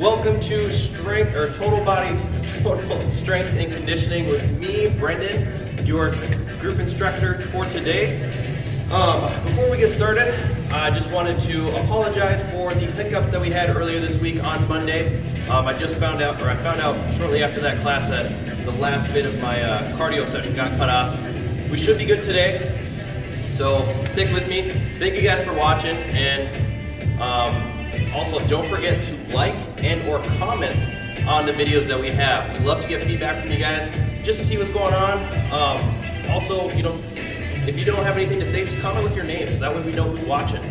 Welcome to strength or total strength and conditioning with me, Brendon, your group instructor for today. Before we get started, I just wanted to apologize for the hiccups that we had earlier this week on Monday. I found out shortly after that class that the last bit of my cardio session got cut off. We should be good today, so stick with me. Thank you guys for watching, and also don't forget to like and or comment on the videos that we have. We'd love to get feedback from you guys just to see what's going on. Also, if you don't have anything to say, just comment with your name so that way we know who's watching.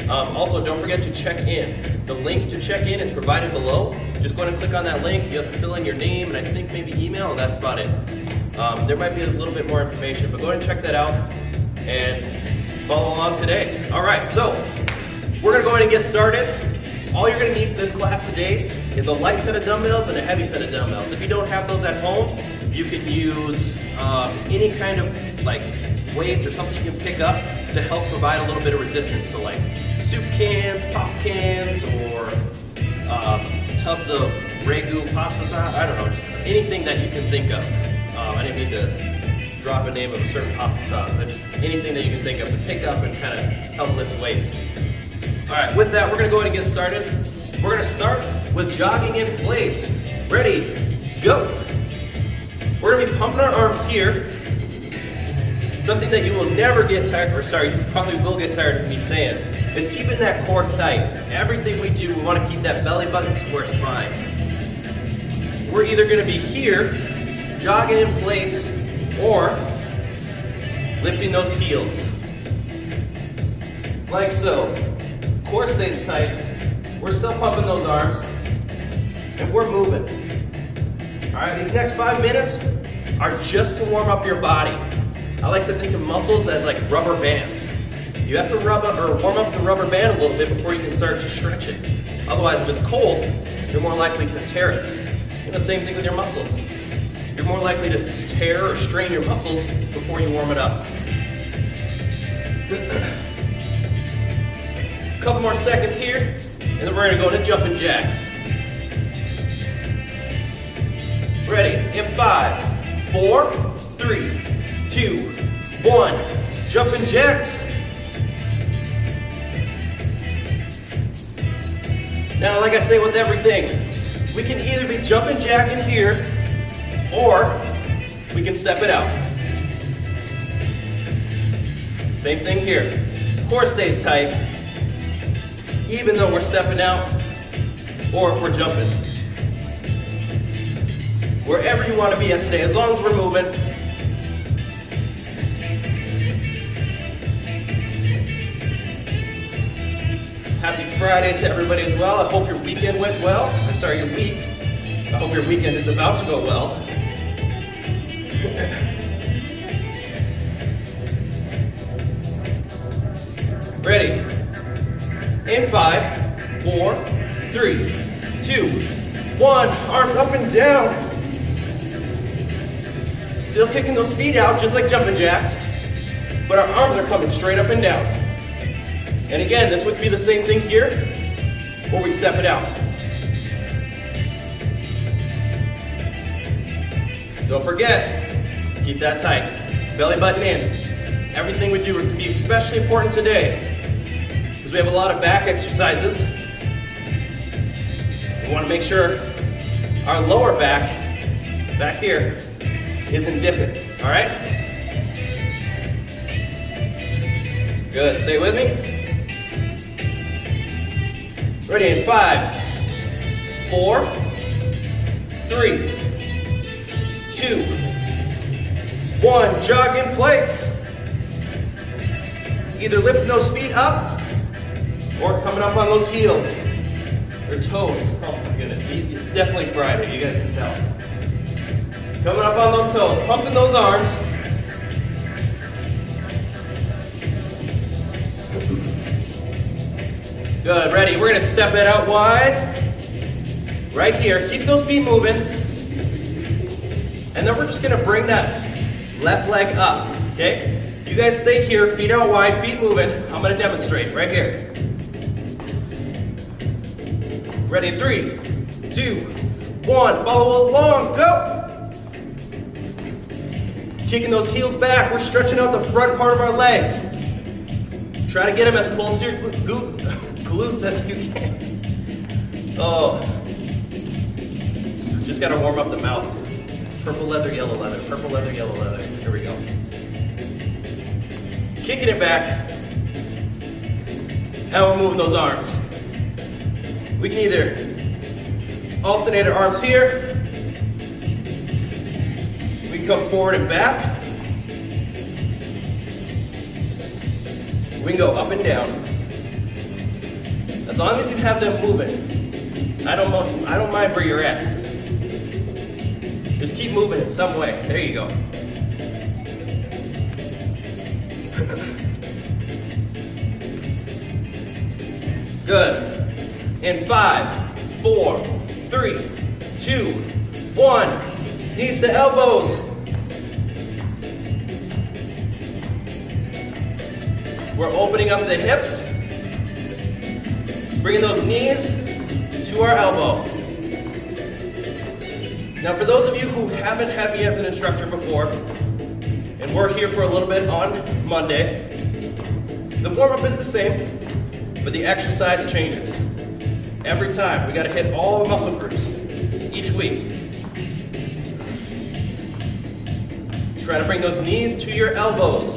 Also, don't forget to check in. The link to check in is provided below. Just go ahead and click on that link. You have to fill in your name and I think maybe email, and that's about it. There might be a little bit more information, but go ahead and check that out and follow along today. All right, so we're gonna go ahead and get started. All you're gonna need for this class today is a light set of dumbbells and a heavy set of dumbbells. If you don't have those at home, you can use any kind of weights or something you can pick up to help provide a little bit of resistance. So like soup cans, pop cans, or tubs of ragu pasta sauce. I don't know, just anything that you can think of. I didn't mean to drop a name of a certain pasta sauce. Just anything that you can think of to pick up and kind of help lift weights. All right, with that, we're gonna go ahead and get started. We're gonna start with jogging in place. Ready, go. We're gonna be pumping our arms here. Something that you will never get tired, or sorry, you probably will get tired of me saying, is keeping that core tight. Everything we do, we wanna keep that belly button to our spine. We're either gonna be here, jogging in place, or lifting those heels. Like so. Core stays tight. We're still pumping those arms, and we're moving. All right, these next 5 minutes are just to warm up your body. I like to think of muscles as like rubber bands. You have to warm up the rubber band a little bit before you can start to stretch it. Otherwise, if it's cold, you're more likely to tear it. And the same thing with your muscles. You're more likely to tear or strain your muscles before you warm it up. Couple more seconds here, and then we're gonna go into jumping jacks. Ready, in 5, 4, 3, 2, 1. Jumping jacks. Now, like I say with everything, we can either be jumping jack in here, or we can step it out. Same thing here. Core stays tight, even though we're stepping out or if we're jumping. Wherever you want to be at today, as long as we're moving. Happy Friday to everybody as well. I hope your weekend went well. I'm sorry, your week. I hope your weekend is about to go well. Ready? In 5, 4, 3, 2, 1. Arms up and down. Still kicking those feet out just like jumping jacks, but our arms are coming straight up and down. And again, this would be the same thing here, or we step it out. Don't forget, keep that tight. Belly button in. Everything we do is going to be especially important today, because we have a lot of back exercises. We want to make sure our lower back here, isn't dipping, all right? Good, stay with me. Ready in 5, 4, 3, 2, 1. Jog in place. Either lifting those feet up or coming up on those heels or toes. Oh my goodness, it's definitely Friday, you guys can tell. Coming up on those toes, pumping those arms. Good, ready, we're gonna step it out wide. Right here, keep those feet moving. And then we're just gonna bring that left leg up, okay? You guys stay here, feet out wide, feet moving. I'm gonna demonstrate right here. Ready, 3, 2, 1. Follow along, go. Kicking those heels back. We're stretching out the front part of our legs. Try to get them as close to your glutes as you can. Oh. Just gotta warm up the mouth. Purple leather, yellow leather. Purple leather, yellow leather. Here we go. Kicking it back. And we're moving those arms. We can either alternate our arms here. We can come forward and back. We can go up and down. As long as you have them moving. I don't mind where you're at. Just keep moving in some way. There you go. Good. In 5, 4, 3, 2, 1. Knees to elbows. We're opening up the hips. Bringing those knees to our elbow. Now for those of you who haven't had me as an instructor before, and we're here for a little bit on Monday, the warm-up is the same, but the exercise changes. Every time, we gotta hit all the muscle groups each week. Try to bring those knees to your elbows.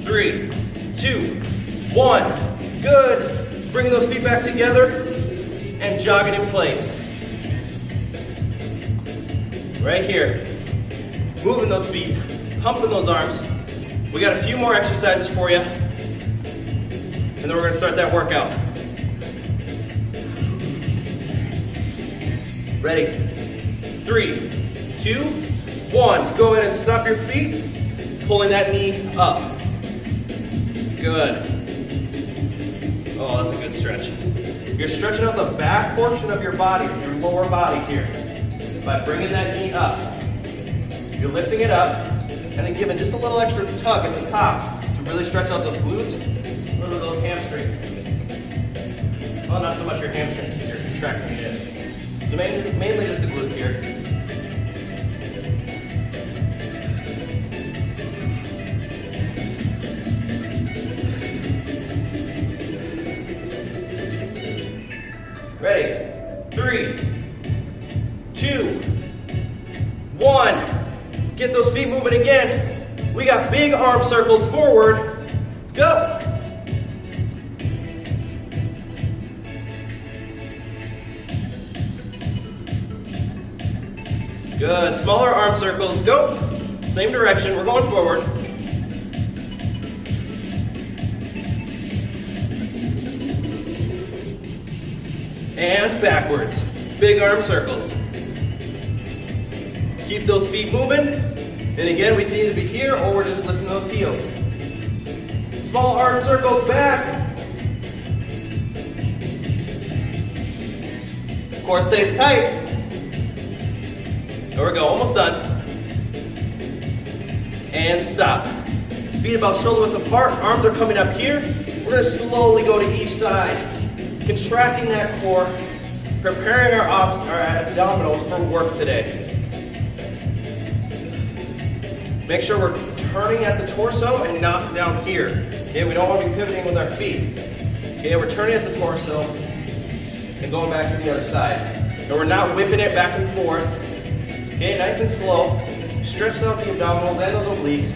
3, 2, 1. Good. Bring those feet back together and jog it in place. Right here. Moving those feet, pumping those arms. We got a few more exercises for you, and then we're going to start that workout. Ready? 3, 2, 1. Go ahead and stop your feet, pulling that knee up. Good. Oh, that's a good stretch. You're stretching out the back portion of your body, your lower body here, by bringing that knee up. You're lifting it up, and then giving just a little extra tug at the top to really stretch out those glutes, a little of those hamstrings. Well, not so much your hamstrings, because you're contracting it in. So mainly just the glutes here. Ready? 3, 2, 1. Get those feet moving again. We got big arm circles forward. Go. Good. Smaller arm circles. Go. Same direction. We're going forward. And backwards. Big arm circles. Keep those feet moving. And again, we can either be here or we're just lifting those heels. Small arm circles back. Core stays tight. There we go, almost done. And stop. Feet about shoulder width apart, arms are coming up here. We're going to slowly go to each side. Contracting that core, preparing our abdominals for work today. Make sure we're turning at the torso and not down here. Okay, we don't want to be pivoting with our feet. Okay, we're turning at the torso and going back to the other side. And we're not whipping it back and forth. Okay, nice and slow. Stretch out the abdominals and those obliques.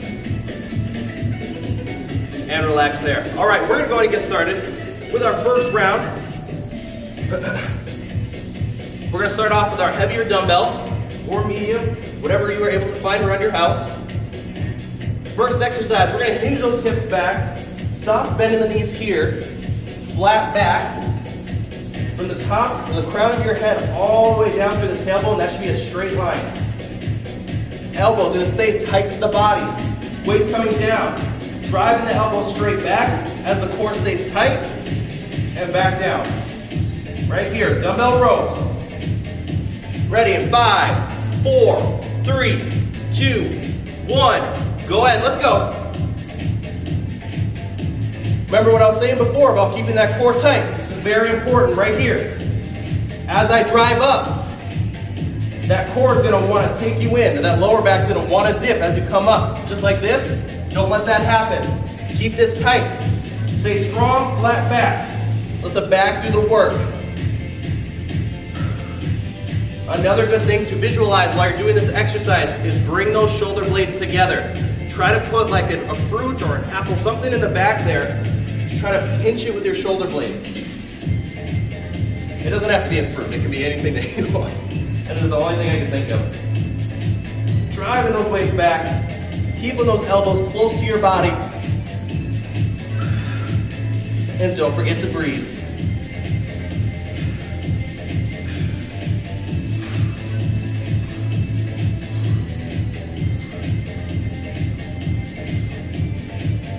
And relax there. All right, we're gonna go ahead and get started with our first round. We're gonna start off with our heavier dumbbells or medium, whatever you were able to find around your house. First exercise, we're gonna hinge those hips back, soft bend in the knees here, flat back, from the top, from the crown of your head all the way down through the tailbone. That should be a straight line. Elbows gonna stay tight to the body. Weights coming down. Driving the elbows straight back as the core stays tight and back down. Right here, dumbbell rows. Ready in 5, 4, 3, 2, 1. Go ahead, let's go. Remember what I was saying before about keeping that core tight. This is very important right here. As I drive up, that core is gonna wanna take you in, and that lower back's gonna wanna dip as you come up. Just like this, don't let that happen. Keep this tight. Stay strong, flat back. Let the back do the work. Another good thing to visualize while you're doing this exercise is bring those shoulder blades together. Try to put like a fruit or an apple, something in the back there. Just try to pinch it with your shoulder blades. It doesn't have to be a fruit, it can be anything that you want. And it's the only thing I can think of. Driving those weights back, keeping those elbows close to your body. And don't forget to breathe.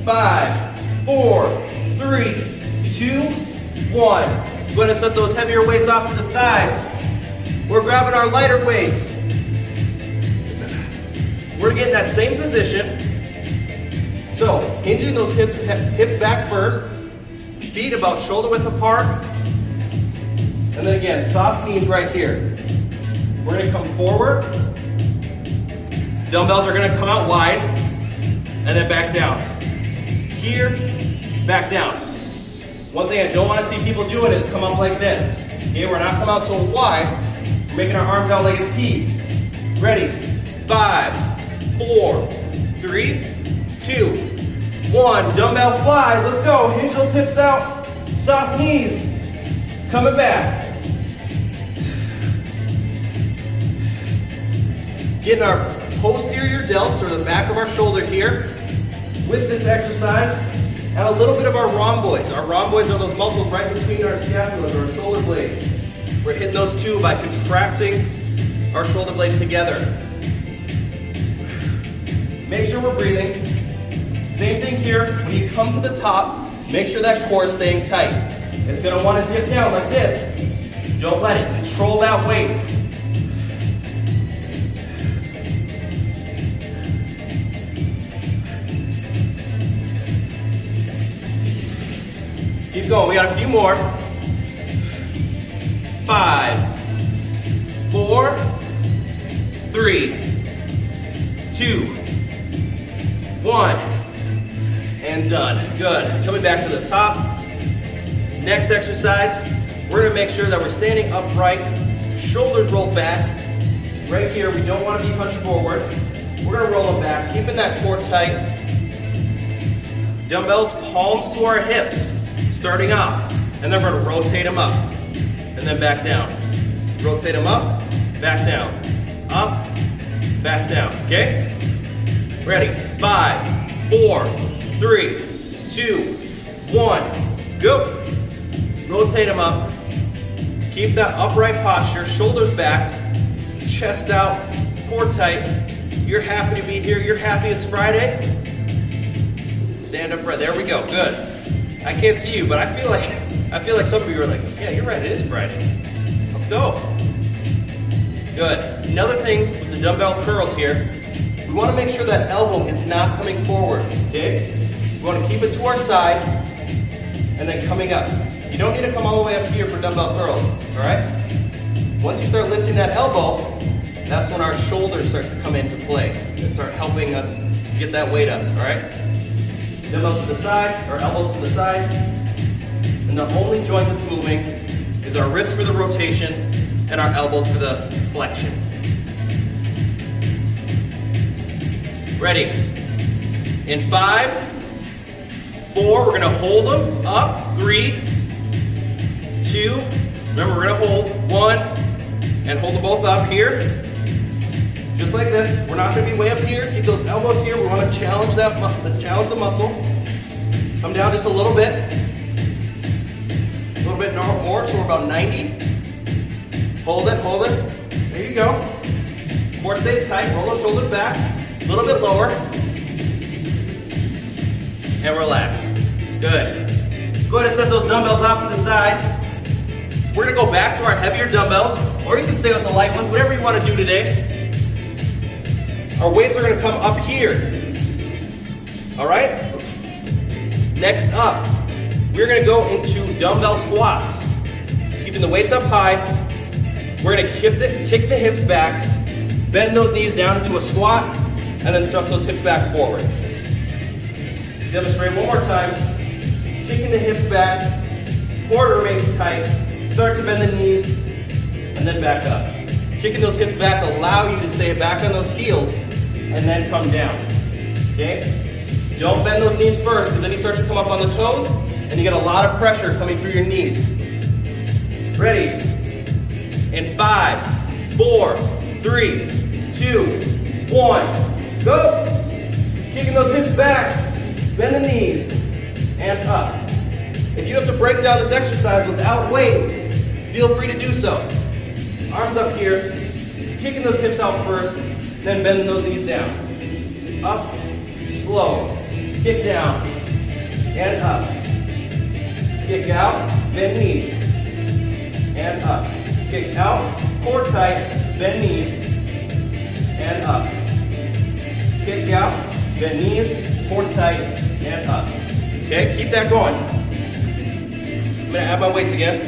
Five, four, three, two, one. Go ahead and set those heavier weights off to the side. We're grabbing our lighter weights. We're getting that same position. So, hinging those hips back first. Feet about shoulder width apart. And then again, soft knees right here. We're gonna come forward. Dumbbells are gonna come out wide. And then back down. Here, back down. One thing I don't want to see people doing is come up like this. Okay, we're not coming out so wide. We're making our arms out like a T. Ready? 5, 4, 3, 2, 1. Dumbbell fly. Let's go. Hinge those hips out. Soft knees. Coming back. Getting our posterior delts, or the back of our shoulder here, with this exercise, and a little bit of our rhomboids. Our rhomboids are those muscles right between our scapulas, or our shoulder blades. We're hitting those too by contracting our shoulder blades together. Make sure we're breathing. Same thing here, when you come to the top, make sure that core is staying tight. It's gonna wanna dip down like this. Don't let it, control that weight. Keep going, we got a few more. 5, 4, 3, 2, 1, and done. Good, coming back to the top. Next exercise, we're gonna make sure that we're standing upright, shoulders rolled back. Right here, we don't wanna be hunched forward. We're gonna roll them back, keeping that core tight. Dumbbells, palms to our hips. Starting off, and then we're going to rotate them up, and then back down. Rotate them up, back down, up, back down, okay? Ready, 5, 4, 3, 2, 1, go. Rotate them up, keep that upright posture, shoulders back, chest out, core tight. You're happy to be here, you're happy it's Friday. Stand up right, there we go, good. I can't see you, but I feel like some of you are like, yeah, you're right, it is Friday. Let's go. Good. Another thing with the dumbbell curls here, we want to make sure that elbow is not coming forward, okay? We want to keep it to our side and then coming up. You don't need to come all the way up here for dumbbell curls, all right? Once you start lifting that elbow, that's when our shoulders start to come into play and start helping us get that weight up, all right? Dumbbells to the side, or elbows to the side. And the only joint that's moving is our wrist for the rotation and our elbows for the flexion. Ready? In 5, 4, we're gonna hold them up. 3, 2, remember we're gonna hold 1, and hold them both up here. Just like this. We're not going to be way up here. Keep those elbows here. We want to challenge challenge the muscle. Come down just a little bit. A little bit more, so we're about 90. Hold it, hold it. There you go. Core stays tight. Roll those shoulders back. A little bit lower. And relax. Good. Go ahead and set those dumbbells off to the side. We're going to go back to our heavier dumbbells, or you can stay with the light ones, whatever you want to do today. Our weights are going to come up here. All right? Next up, we're gonna go into dumbbell squats. Keeping the weights up high. We're gonna kick the hips back, bend those knees down into a squat, and then thrust those hips back forward. Demonstrate one more time. Kicking the hips back, core remains tight, start to bend the knees, and then back up. Kicking those hips back allow you to stay back on those heels, and then come down, okay? Don't bend those knees first, because then you start to come up on the toes, and you get a lot of pressure coming through your knees. Ready? In 5, 4, 3, 2, 1, go! Kicking those hips back, bend the knees, and up. If you have to break down this exercise without weight, feel free to do so. Arms up here, kicking those hips out first, then bending those knees down. Up, slow, kick down, and up. Kick out, bend knees, and up. Kick out, core tight, bend knees, and up. Kick out, bend knees, core tight, and up. Okay, keep that going. I'm gonna add my weights again.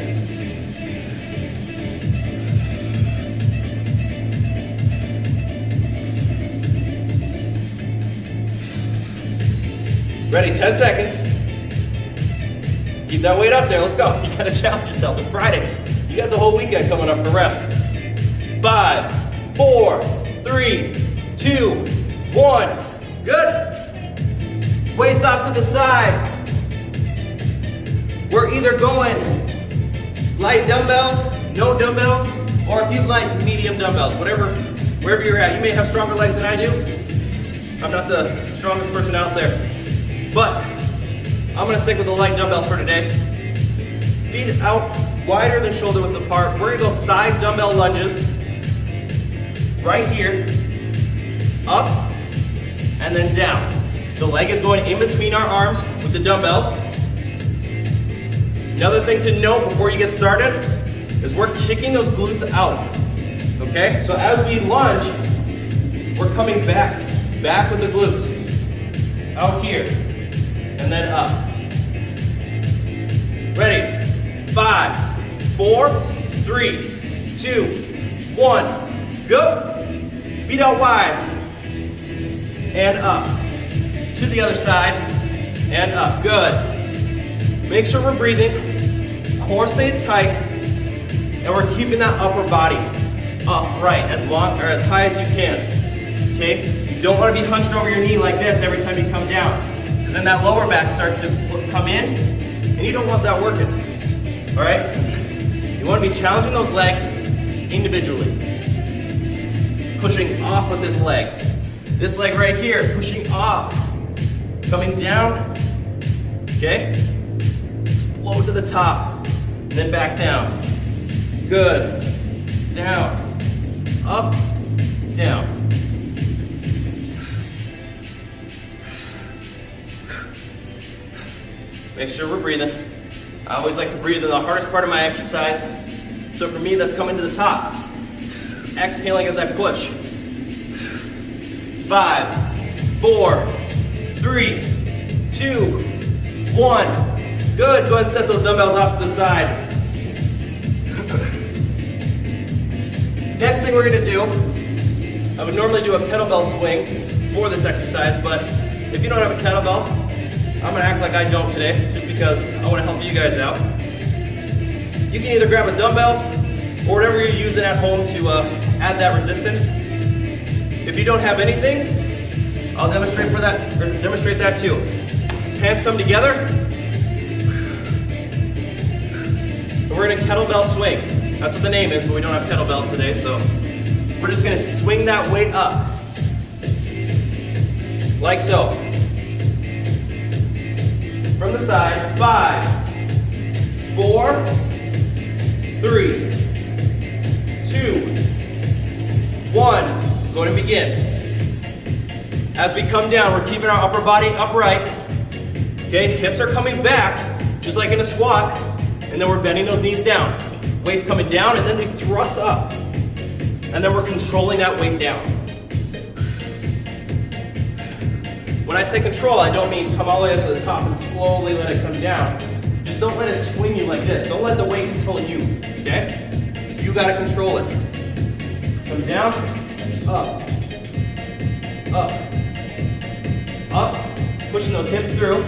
Ready, 10 seconds. Keep that weight up there, let's go. You gotta challenge yourself, it's Friday. You got the whole weekend coming up for rest. 5, 4, 3, 2, 1. Good. Weights off to the side. We're either going light dumbbells, no dumbbells, or if you like medium dumbbells, wherever you're at. You may have stronger legs than I do. I'm not the strongest person out there. But I'm gonna stick with the light dumbbells for today. Feet out wider than shoulder width apart. We're gonna go side dumbbell lunges. Right here. Up, and then down. The leg is going in between our arms with the dumbbells. Another thing to note before you get started is we're kicking those glutes out. Okay? So as we lunge, we're coming back with the glutes. Out here, and then up. Ready? 5, 4, 3, 2, 1, go. Feet out wide, and up. To the other side, and up, good. Make sure we're breathing, core stays tight, and we're keeping that upper body upright as long or as high as you can, okay? You don't want to be hunched over your knee like this every time you come down, because then that lower back starts to come in, and you don't want that working, all right? You want to be challenging those legs individually. Pushing off with this leg. This leg right here, pushing off. Coming down, okay? Explode to the top, and then back down. Good. Down, up, down. Make sure we're breathing. I always like to breathe in the hardest part of my exercise. So for me, that's coming to the top. Exhaling as I push. 5, 4, 3, 2, 1. Good, go ahead and set those dumbbells off to the side. Next thing we're gonna do, I would normally do a kettlebell swing for this exercise, but if you don't have a kettlebell, I'm gonna act like I don't today, just because I wanna help you guys out. You can either grab a dumbbell, or whatever you're using at home to add that resistance. If you don't have anything, I'll demonstrate that too. Hands come together. And we're gonna kettlebell swing. That's what the name is, but we don't have kettlebells today, so we're just gonna swing that weight up. Like so. From the side, 5, 4, 3, 2, 1. Go to begin. As we come down, we're keeping our upper body upright. Okay, hips are coming back, just like in a squat, and then we're bending those knees down. Weight's coming down, and then we thrust up. And then we're controlling that weight down. When I say control, I don't mean come all the way up to the top and slowly let it come down. Just don't let it swing you like this. Don't let the weight control you, okay? You gotta control it. Come down, up, up, up. Pushing those hips through.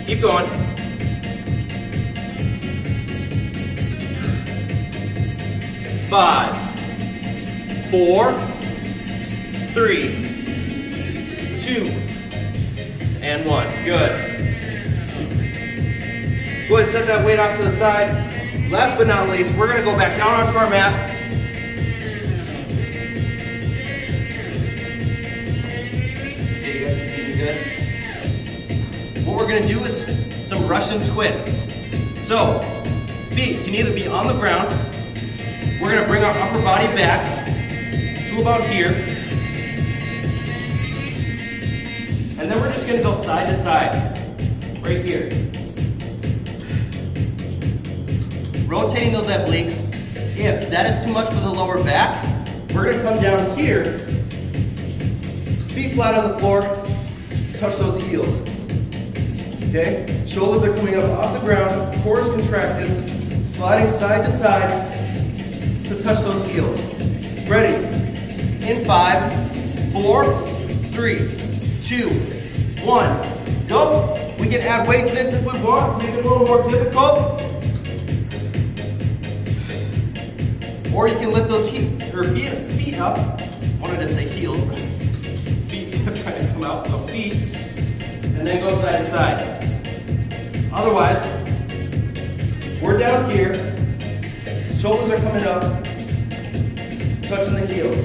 Keep going. 5, 4, 3, 2, and 1. Good. Go ahead and set that weight off to the side. Last but not least, we're going to go back down onto our mat. Okay, you guys feeling good? What we're going to do is some Russian twists. So, feet can either be on the ground. We're going to bring our upper body back to about here. And then we're just going to go side to side, right here. Rotating those obliques. If that is too much for the lower back, we're going to come down here, feet flat on the floor, touch those heels. Okay? Shoulders are coming up off the ground, core is contracted, sliding side to side to touch those heels. Ready? In 5, 4, 3, 2, 1. Go. We can add weight to this if we want, make it a little more difficult. Or you can lift those feet up. I wanted to say heels, but feet trying to come out, so feet. And then go side to side. Otherwise, we're down here, shoulders are coming up, touching the heels.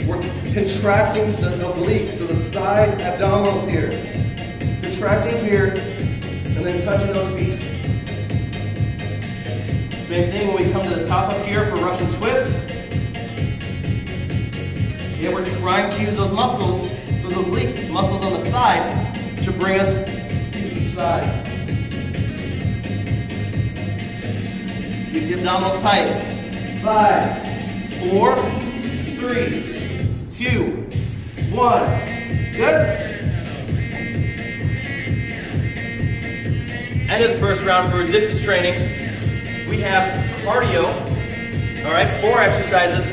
We're contracting the obliques, so the side abdominals here. Contracting here, and then touching those feet. Same thing when we come to the top up here for Russian twists. Yeah, we're trying to use those muscles, those obliques, muscles on the side, to bring us to each side. Keep the abdominals tight. 5, 4, 3, 2, 1. Good. End of the first round for resistance training. We have cardio. All right, 4 exercises.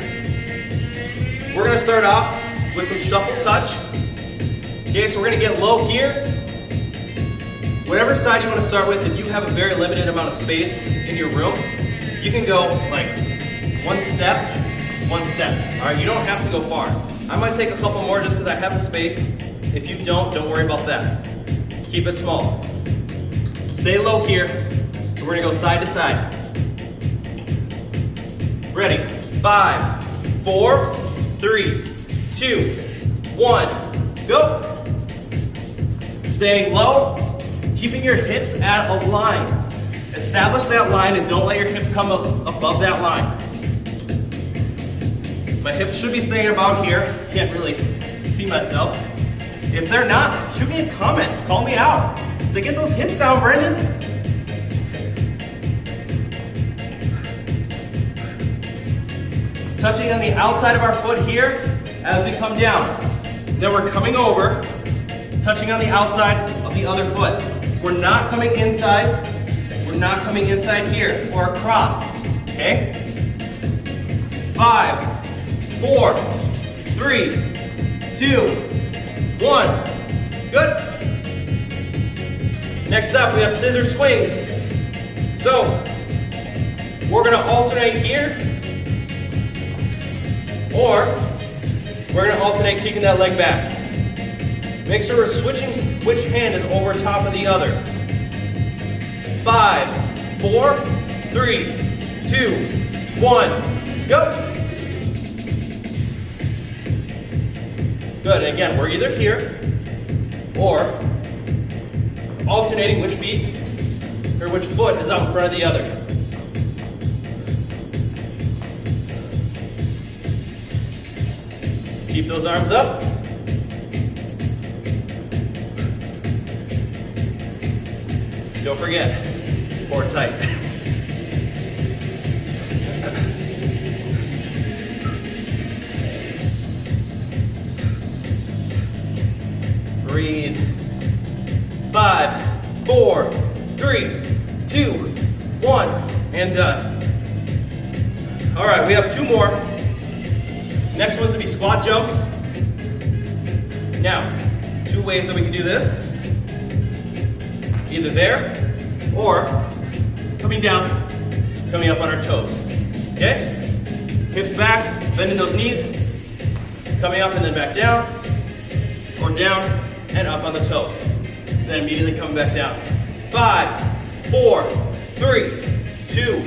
We're going to start off with some shuffle touch. Okay, so we're going to get low here. Whatever side you want to start with, if you have a very limited amount of space in your room, you can go like one step. All right, you don't have to go far. I might take a couple more just because I have the space. If you don't worry about that. Keep it small. Stay low here. We're going to go side to side. Ready? 5, 4, 3, 2, 1. Go. Staying low, keeping your hips at a line. Establish that line and don't let your hips come up above that line. My hips should be staying about here. Can't really see myself. If they're not, shoot me a comment. Call me out. So get those hips down, Brendon. Touching on the outside of our foot here as we come down. Then we're coming over, touching on the outside of the other foot. We're not coming inside. We're not coming inside here or across. Okay? 5, 4, 3, 2, 1. Good. Next up, we have scissor swings. So, we're going to alternate here. Or, we're going to alternate kicking that leg back. Make sure we're switching which hand is over top of the other. 5, 4, 3, 2, 1. Go. Good, and again, we're either here or alternating which feet or which foot is out in front of the other. Keep those arms up. Don't forget, core tight. breathe. 5, 4, 3, 2, 1, and done. All right, we have 2 more. Next one's gonna be squat jumps. Now, 2 ways that we can do this. Either there, or coming down, coming up on our toes. Okay? Hips back, bending those knees, coming up and then back down, or down and up on the toes. Then immediately coming back down. 5, 4, 3, 2,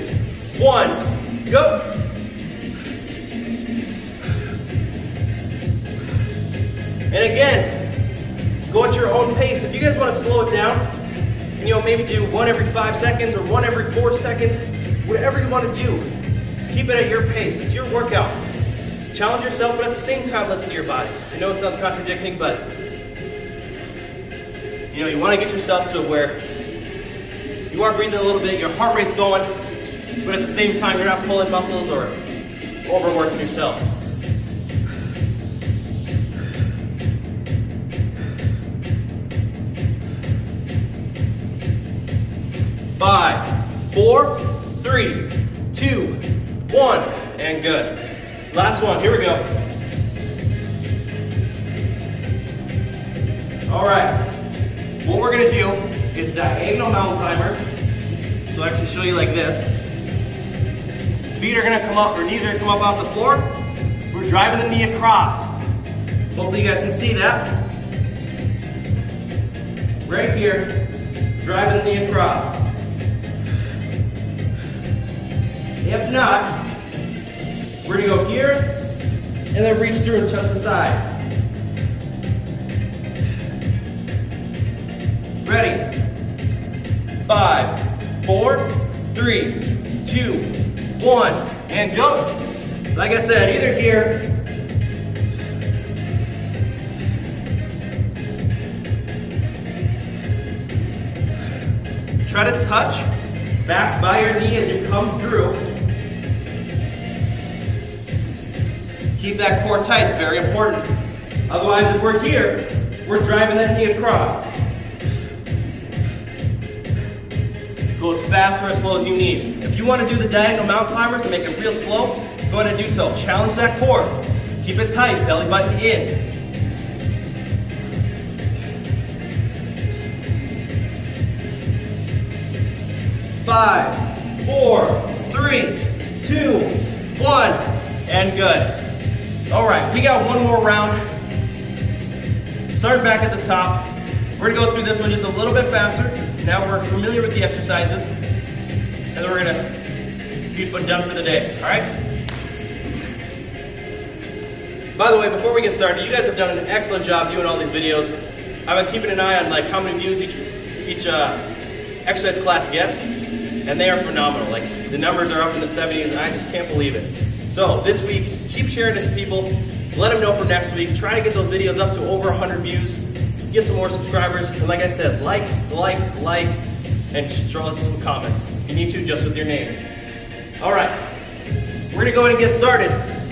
1, go. And again, go at your own pace. If you guys want to slow it down, and, maybe do 1 every 5 seconds or 1 every 4 seconds, whatever you want to do, keep it at your pace. It's your workout. Challenge yourself, but at the same time, listen to your body. I know it sounds contradicting, but you want to get yourself to where you are breathing a little bit, your heart rate's going, but at the same time, you're not pulling muscles or overworking yourself. 5, 4, 3, 2, 1, and good. Last one, here we go. All right, what we're gonna do is diagonal mountain climbers. So I'll actually show you like this. Feet are gonna come up, or knees are gonna come up off the floor. We're driving the knee across. Hopefully you guys can see that. Right here, driving the knee across. If not, we're gonna go here and then reach through and touch the side. Ready? 5, 4, 3, 2, 1, and go. Like I said, either here, try to touch back by your knee as you come through. Keep that core tight, it's very important. Otherwise, if we're here, we're driving that knee across. Go as fast or as slow as you need. If you want to do the diagonal mountain climbers to make it real slow, go ahead and do so. Challenge that core. Keep it tight, belly button in. Five, 4, 3, 2, 1, and good. All right, we got one more round. Start back at the top. We're gonna go through this one just a little bit faster. Now we're familiar with the exercises, and then we're gonna be done for the day, all right? By the way, before we get started, you guys have done an excellent job doing all these videos. I've been keeping an eye on how many views each exercise class gets, and they are phenomenal. The numbers are up in the 70s, and I just can't believe it. So this week, keep sharing it to people. Let them know for next week. Try to get those videos up to over 100 views. Get some more subscribers. And like I said, like, and throw us some comments. If you need to, just with your name. All right, we're gonna go ahead and get started.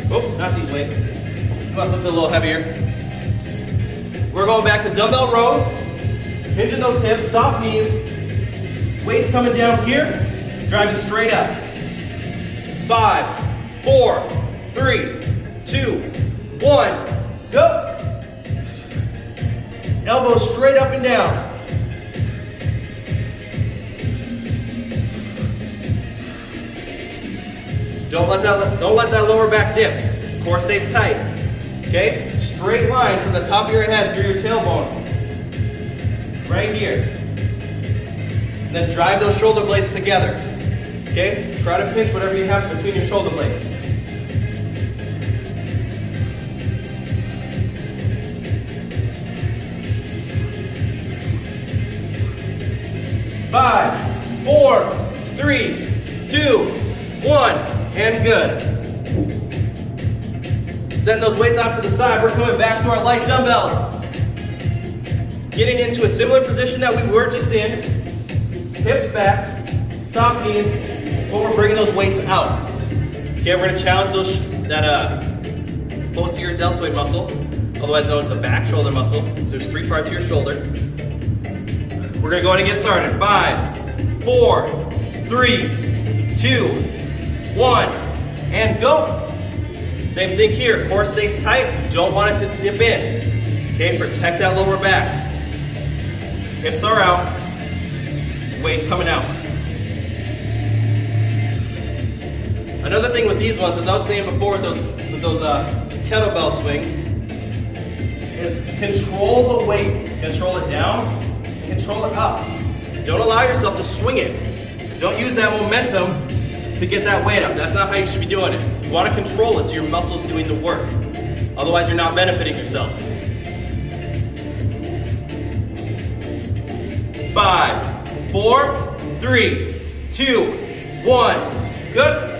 Oh, not these weights. Come on, something a little heavier. We're going back to dumbbell rows. Hinging those hips, soft knees. Weights coming down here, driving straight up. 5, 4, 3, 2, 1, go. Elbows straight up and down. Don't let that lower back dip. Core stays tight. Okay? Straight line from the top of your head through your tailbone. Right here. And then drive those shoulder blades together. Okay? Try to pinch whatever you have between your shoulder blades. Five, 4, 3, 2, 1, and good. Setting those weights off to the side, we're coming back to our light dumbbells. Getting into a similar position that we were just in. Hips back, soft knees, but we're bringing those weights out. Okay, we're gonna challenge that posterior deltoid muscle. otherwise known as the back shoulder muscle. So there's 3 parts of your shoulder. We're gonna go ahead and get started. 5, 4, 3, 2, 1, and go. Same thing here, core stays tight, don't want it to dip in. Okay, protect that lower back. Hips are out, weight's coming out. Another thing with these ones, as I was saying before with those kettlebell swings, is control the weight. Control it down, and control it up. Don't allow yourself to swing it. Don't use that momentum to get that weight up. That's not how you should be doing it. You want to control it so your muscle's doing the work. Otherwise, you're not benefiting yourself. 5, 4, 3, 2, 1. Good.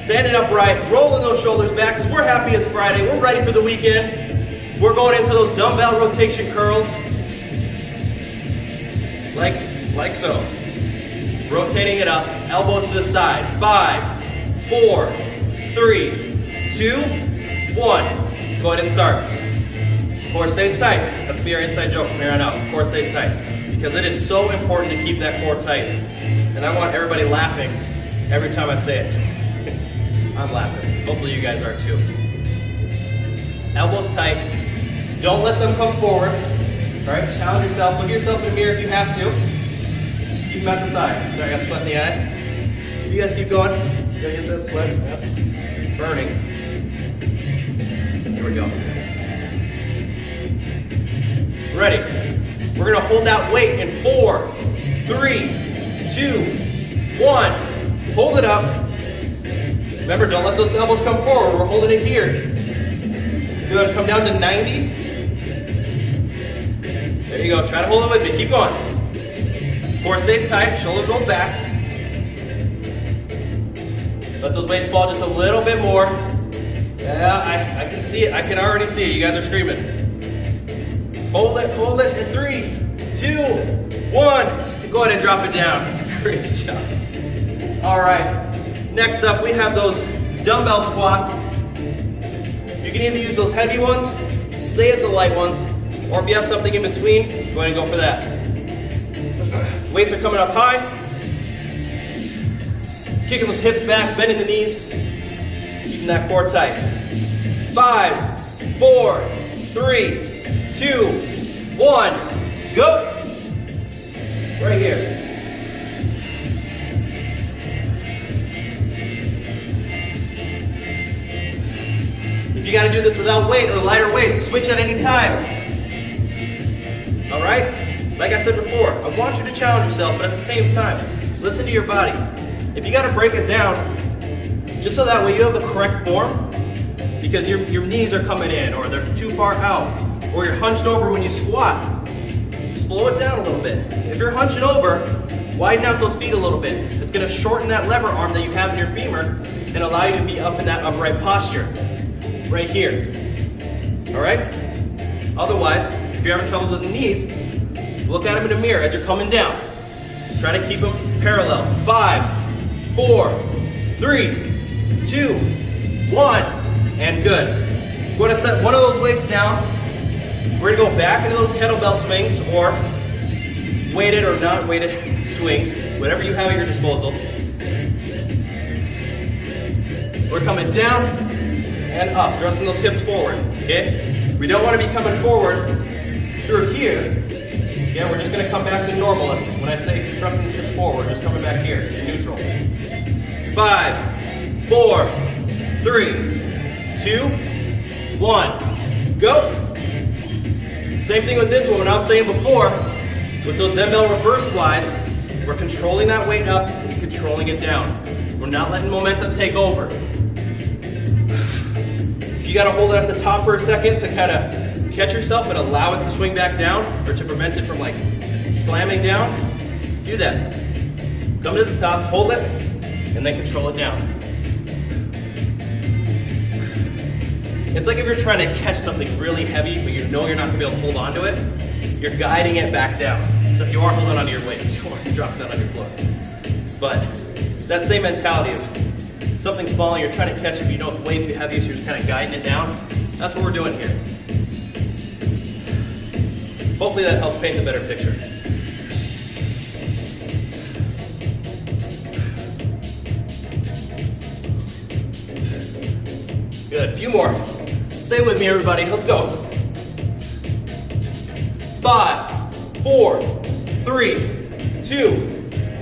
Standing upright, rolling those shoulders back because we're happy it's Friday. We're ready for the weekend. We're going into those dumbbell rotation curls. Like so. Rotating it up, elbows to the side. 5, 4, 3, 2, 1. Go ahead and start. Core stays tight. That's be our inside joke from here on out. Core stays tight. Because it is so important to keep that core tight. And I want everybody laughing every time I say it. I'm laughing. Hopefully you guys are too. Elbows tight. Don't let them come forward. All right, challenge yourself. Look at yourself in the mirror if you have to. Keep them at the side. Sorry, I got sweat in the eye. You guys keep going. You gotta get that sweat. That's burning. Here we go. Ready. We're gonna hold that weight in 4, 3, 2, 1. Hold it up. Remember, don't let those elbows come forward. We're holding it here. Good. Come down to 90. There you go. Try to hold it with me. Keep going. Core stays tight. Shoulders roll back. Let those weights fall just a little bit more. Yeah, I can see it. I can already see it. You guys are screaming. Hold it. Hold it. In 3, 2, 1. Go ahead and drop it down. Great job. All right. Next up, we have those dumbbell squats. You can either use those heavy ones, stay at the light ones, or if you have something in between, go ahead and go for that. Weights are coming up high. Kicking those hips back, bending the knees, keeping that core tight. 5, 4, 3, 2, 1, go. Right here. If you got to do this without weight or lighter weights, switch at any time. All right? Like I said before, I want you to challenge yourself, but at the same time, listen to your body. If you got to break it down, just so that way you have the correct form, because your knees are coming in, or they're too far out, or you're hunched over when you squat, slow it down a little bit. If you're hunching over, widen out those feet a little bit. It's going to shorten that lever arm that you have in your femur and allow you to be up in that upright posture. Right here. All right? Otherwise, if you're having troubles with the knees, look at them in the mirror as you're coming down. Try to keep them parallel. 5, 4, 3, 2, 1, and good. Go ahead and set one of those weights down. We're gonna go back into those kettlebell swings, or weighted or not weighted swings, whatever you have at your disposal. We're coming down and up, thrusting those hips forward, okay? We don't want to be coming forward through here. Yeah, we're just going to come back to normal. When I say thrusting the hips forward, just coming back here in neutral. 5, 4, 3, 2, 1, go. Same thing with this one. When I was saying before, with those dumbbell reverse flies, we're controlling that weight up and controlling it down. We're not letting momentum take over. You got to hold it at the top for a second to kind of catch yourself and allow it to swing back down, or to prevent it from like slamming down. Do that. Come to the top, hold it, and then control it down. It's like if you're trying to catch something really heavy, but you know you're not going to be able to hold on to it, you're guiding it back down. Except you are holding onto your weight, you don't want to drop down on your floor. But that same mentality of something's falling, you're trying to catch it, but you know it's way too heavy, so you're just kind of guiding it down. That's what we're doing here. Hopefully that helps paint a better picture. Good, a few more. Stay with me, everybody, let's go. 5, 4, 3, 2,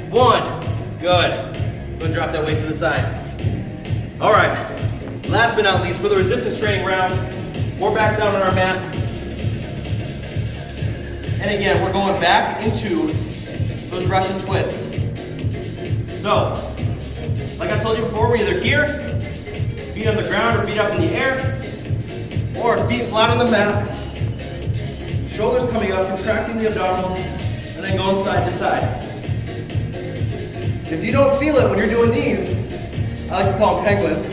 1. Good. I'm gonna drop that weight to the side. All right, last but not least, for the resistance training round, we're back down on our mat. And again, we're going back into those Russian twists. So, like I told you before, we're either here, feet on the ground or feet up in the air, or feet flat on the mat, shoulders coming up, contracting the abdominals, and then going side to side. If you don't feel it when you're doing these, I like to call them penguins.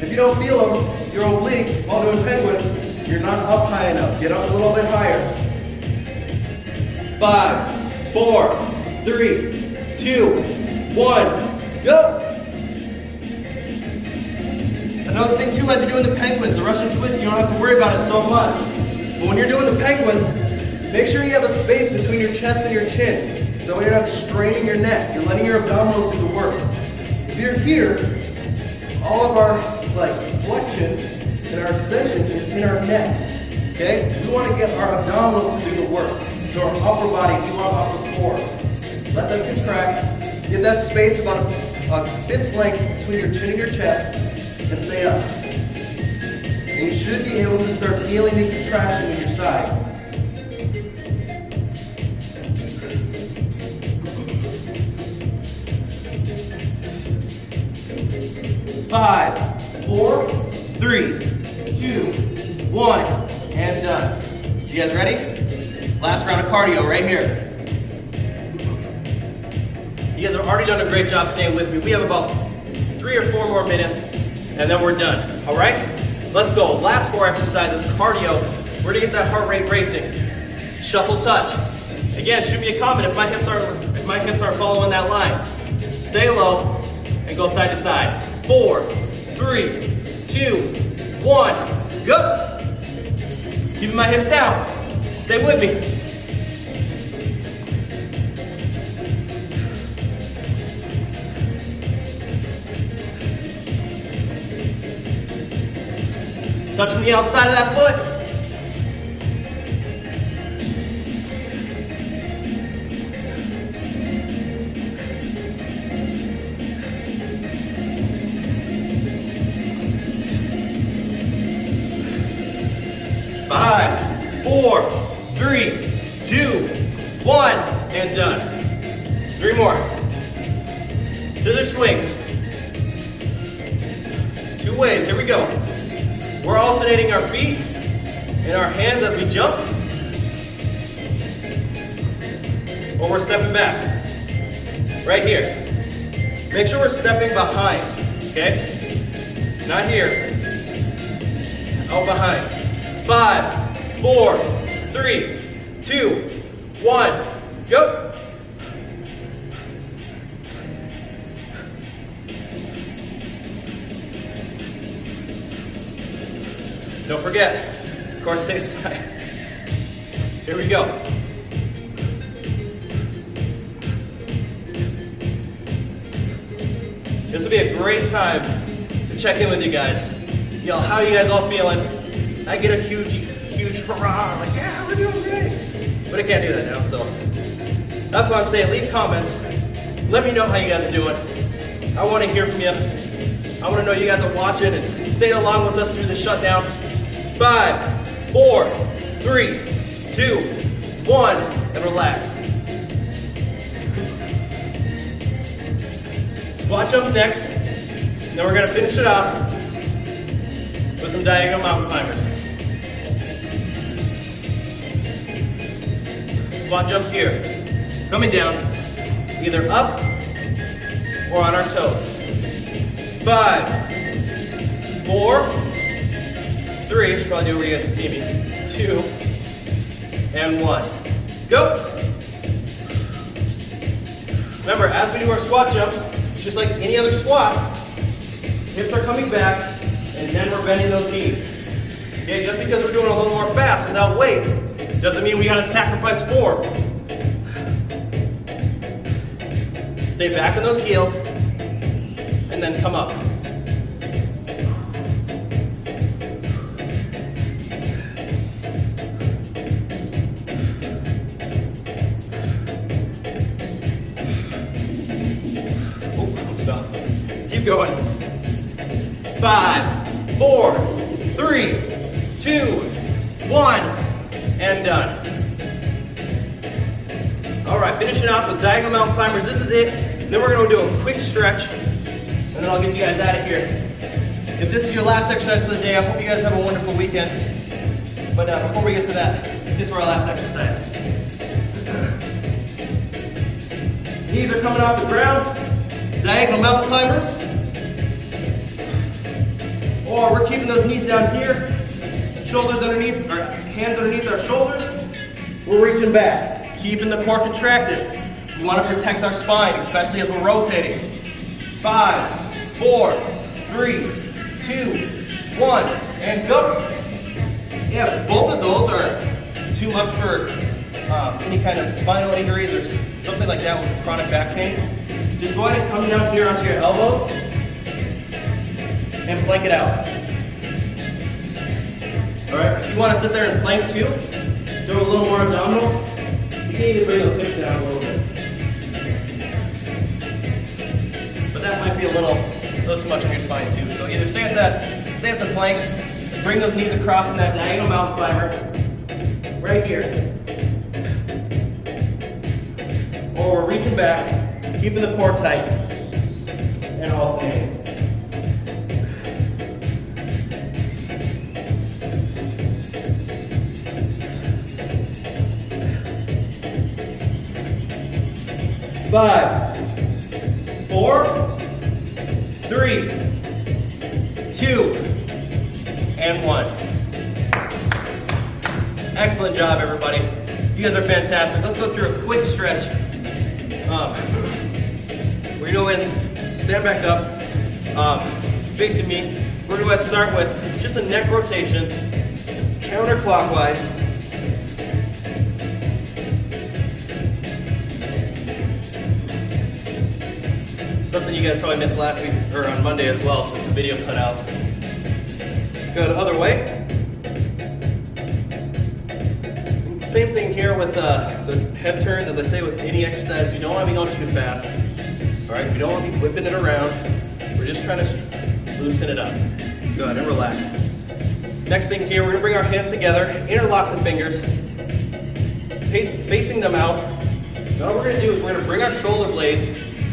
If you don't feel them, your obliques, while doing penguins, you're not up high enough. Get up a little bit higher. 5, 4, 3, 2, 1, go! Another thing too, as you're doing the penguins, the Russian twist, you don't have to worry about it so much. But when you're doing the penguins, make sure you have a space between your chest and your chin. So you're not straining your neck. You're letting your abdominals do the work. If you're here, all of our flexion and our extension is in our neck. Okay? We want to get our abdominals to do the work. So our upper body, we want upper core. Let them contract. Get that space about a fist length between your chin and your chest, and stay up. And you should be able to start feeling the contraction in your side. 5, 4, 3, 2, 1, and done. You guys ready? Last round of cardio right here. You guys have already done a great job staying with me. We have about 3 or 4 more minutes, and then we're done. All right? Let's go. Last 4 exercises, cardio. We're gonna get that heart rate racing. Shuffle touch. Again, shoot me a comment if my hips aren't following that line. Stay low and go side to side. 4, 3, 2, 1, go! Keeping my hips down. Stay with me. Touching the outside of that foot. Five, 4, 3, 2, 1, and done. 3 more. Scissor swings. 2 ways, here we go. We're alternating our feet and our hands as we jump, or we're stepping back. Right here. Make sure we're stepping behind, okay? Not here. Out behind. 5, 4, 3, 2, 1, go! Don't forget, core stays side. Here we go. This will be a great time to check in with you guys. Yo, how you guys all feeling? I get a huge hurrah, like, yeah, we're doing great. But I can't do that now, so. That's why I'm saying, leave comments. Let me know how you guys are doing. I want to hear from you. I want to know you guys are watching and staying along with us through the shutdown. 5, 4, 3, 2, 1, and relax. Squat jumps next, and then we're going to finish it off with some diagonal mountain climbers. Squat jumps here, coming down, either up or on our toes. 5, 4, 3, should probably do it where you guys can see me. 2, and 1. Go! Remember, as we do our squat jumps, just like any other squat, hips are coming back, and then we're bending those knees. Okay, just because we're doing a little more fast without weight, Doesn't mean we gotta sacrifice form. Stay back on those heels, and then come up. Keep going. 5, 4, 3, 2, 1, and done. All right, finishing off with diagonal mountain climbers. This is it. Then we're going to do a quick stretch, and then I'll get you guys out of here. If this is your last exercise for the day, I hope you guys have a wonderful weekend. But before we get to that, let's get to our last exercise. Knees are coming off the ground. Diagonal mountain climbers. Or we're keeping those knees down here. Shoulders underneath, or hands underneath our shoulders. We're reaching back, keeping the core contracted. We want to protect our spine, especially as we're rotating. 5, 4, 3, 2, 1, and go. Yeah, if both of those are too much for any kind of spinal injuries or something like that with chronic back pain, just go ahead and come down here onto your elbows and plank it out. All right, if you want to sit there and plank too, do a little more abdominals, you can even bring those hips down a little bit. But that might be a little too much on your spine too. So either stay at the plank, bring those knees across in that diagonal mountain climber, right here. Or we're reaching back, keeping the core tight, and alternating. Five, 4, 3, 2, and 1. Excellent job, everybody. You guys are fantastic. Let's go through a quick stretch. We're going to stand back up, facing me. We're going to go ahead and start with just a neck rotation, counterclockwise. Something you guys probably missed last week, or on Monday as well, since the video cut out. Go the other way. Same thing here with the head turns. As I say with any exercise, you don't want to be going too fast. All right, we don't want to be whipping it around. We're just trying to loosen it up. Go ahead and relax. Next thing here, we're going to bring our hands together, interlock the fingers, facing them out. Now what we're going to do is we're going to bring our shoulder blades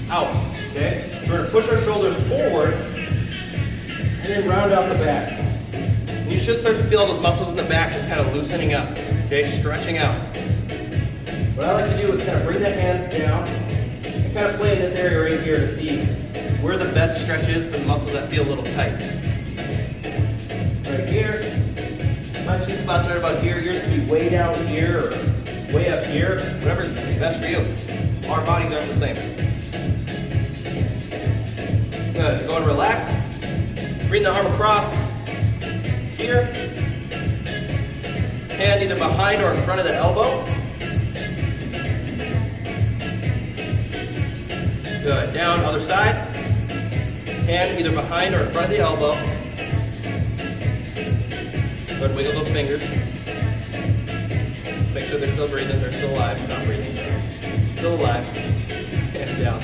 out. Okay? We're going to push our shoulders forward and then round out the back. And you should start to feel those muscles in the back just kind of loosening up. Okay? Stretching out. What I like to do is kind of bring the hands down and kind of play in this area right here to see where the best stretch is for the muscles that feel a little tight. Right here. My sweet spot's right about here. Yours can be way down here or way up here. Whatever's best for you. Our bodies aren't the same. Good. Go and relax. Bring the arm across here. Hand either behind or in front of the elbow. Good. Down, other side. Hand either behind or in front of the elbow. Go ahead and wiggle those fingers. Make sure they're still breathing. They're still alive. Not breathing. Still alive. And down.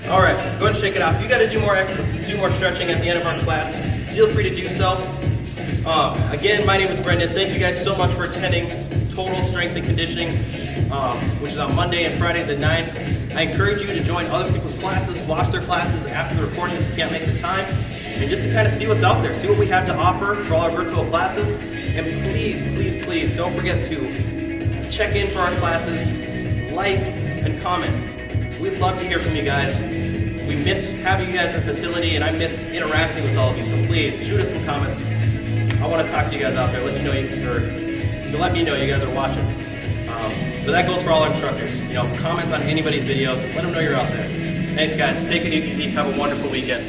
All right, go ahead and shake it off. If you got to do more stretching at the end of our class, feel free to do so. Again, my name is Brendon. Thank you guys so much for attending Total Strength and Conditioning, which is on Monday and Fridays at 9. I encourage you to join other people's classes, watch their classes after the recording if you can't make the time, and just to kind of see what's out there, see what we have to offer for all our virtual classes. And please, please, please don't forget to check in for our classes, like, and comment. We'd love to hear from you guys. We miss having you guys in the facility, and I miss interacting with all of you. So please shoot us some comments. I want to talk to you guys out there, let you know to let me know you guys are watching. But that goes for all our instructors. You know, comment on anybody's videos. Let them know you're out there. Thanks, guys. Take it easy. Have a wonderful weekend.